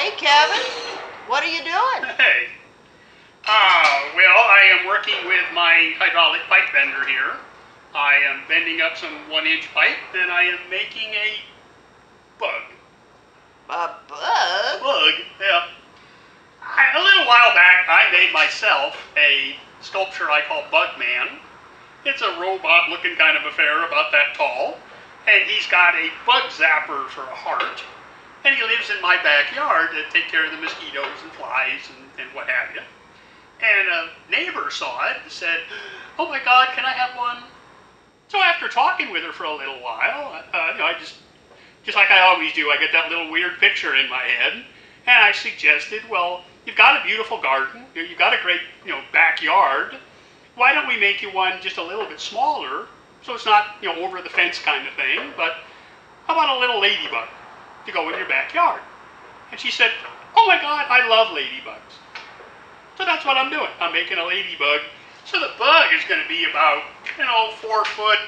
Hey, Kevin. What are you doing? Hey. Well, I am working with my hydraulic pipe bender here. I am bending up some 1-inch pipe, and I am making a bug. A bug? Bug, yeah. A little while back, I made myself a sculpture I call Bugman. It's a robot-looking kind of affair about that tall, and he's got a bug zapper for a heart, and he lives in my backyard to take care of the mosquitoes and flies and what have you. And a neighbor saw it and said, "Oh my God, can I have one?" So after talking with her for a little while, I just like I always do, I get that little weird picture in my head, and I suggested, well, you've got a beautiful garden, you've got a great, backyard. Why don't we make you one just a little bit smaller, so it's not, over the fence kind of thing, but how about a little ladybug to go in your backyard? And she said, "Oh my God, I love ladybugs." So that's what I'm doing. I'm making a ladybug. So the bug is going to be about, 4'5",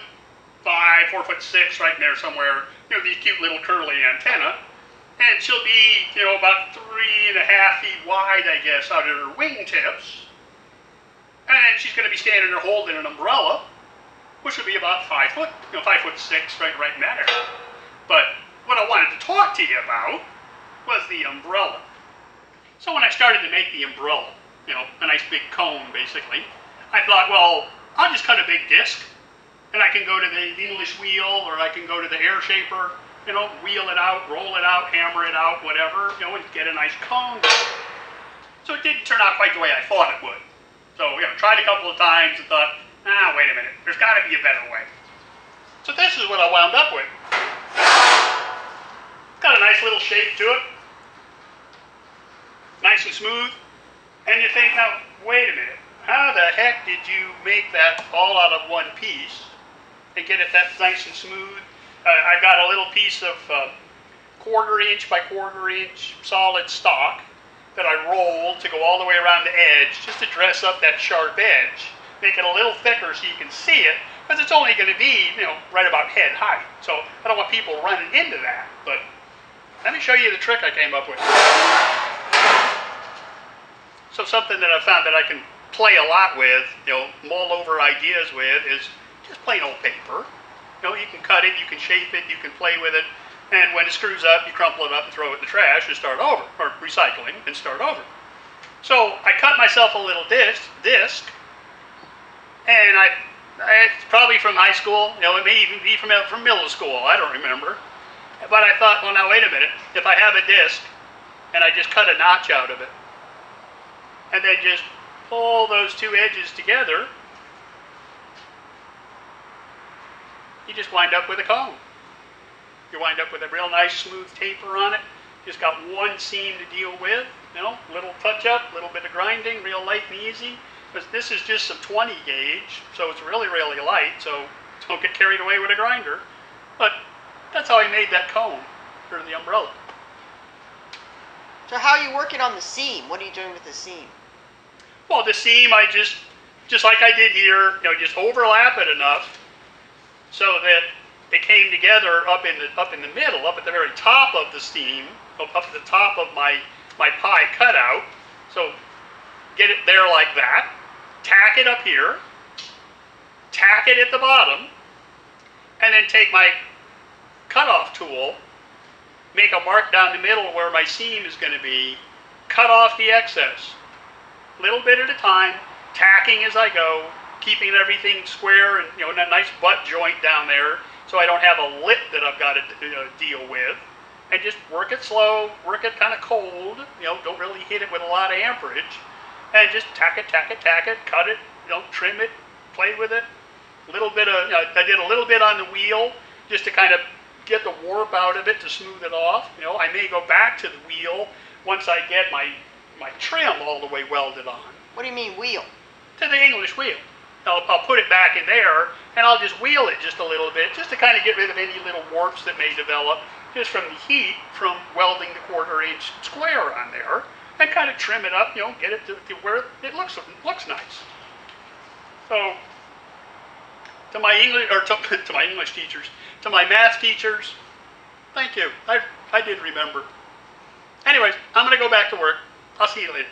4'6", right in there somewhere. These cute little curly antenna. And she'll be, about 3.5 feet wide, I guess, out of her wingtips. And then she's going to be standing there holding an umbrella, which will be about 5 foot, 5'6", right in that area. But what I wanted to talk to you about was the umbrella. So when I started to make the umbrella, a nice big cone, basically, I thought, well, I'll just cut a big disc, and I can go to the English wheel, or I can go to the air shaper, wheel it out, roll it out, hammer it out, whatever, and get a nice cone. So it didn't turn out quite the way I thought it would. So, tried a couple of times and thought, wait a minute, there's got to be a better way. So this is what I wound up with. Got a nice little shape to it, nice and smooth. And you think, now, wait a minute, how the heck did you make that all out of one piece and get it that nice and smooth? I got a little piece of 1/4 inch by 1/4 inch solid stock that I rolled to go all the way around the edge, just to dress up that sharp edge, make it a little thicker so you can see it, because it's only going to be, right about head height. So I don't want people running into that, but let me show you the trick I came up with. So something that I found that I can play a lot with, mull over ideas with, is just plain old paper. You can cut it, you can shape it, you can play with it, and when it screws up, you crumple it up and throw it in the trash and start over, or recycling and start over. So I cut myself a little disc, and it's probably from high school, it may even be from middle school, I don't remember. But I thought, well, now wait a minute, if I have a disc and I just cut a notch out of it, and then just pull those two edges together, you just wind up with a cone. You wind up with a real nice smooth taper on it. Just got one seam to deal with, little touch up, little bit of grinding, real light and easy. Because this is just some 20 gauge, so it's really, really light, so don't get carried away with a grinder. But that's how I made that cone for the umbrella. So how are you working on the seam? What are you doing with the seam? Well, the seam, I just like I did here, just overlap it enough so that it came together up in the middle, up at the very top of the seam, up at the top of my pie cutout. So get it there like that, tack it up here, tack it at the bottom, and then take my cutoff tool, make a mark down the middle where my seam is going to be, cut off the excess. Little bit at a time, tacking as I go, keeping everything square and a nice butt joint down there, so I don't have a lip that I've got to deal with, and just work it slow, work it kind of cold. Don't really hit it with a lot of amperage, and just tack it, cut it, trim it, play with it. A little bit of I did a little bit on the wheel just to kind of get the warp out of it to smooth it off. I may go back to the wheel once I get my trim all the way welded on. What do you mean wheel? To the English wheel. I'll put it back in there, and I'll just wheel it just a little bit, just to kind of get rid of any little warps that may develop just from the heat from welding the 1/4 inch square on there, and kind of trim it up, get it to where it looks nice. So to my English, or to my English teachers, to my math teachers, thank you. I did remember. Anyways, I'm going to go back to work. I'll see you later.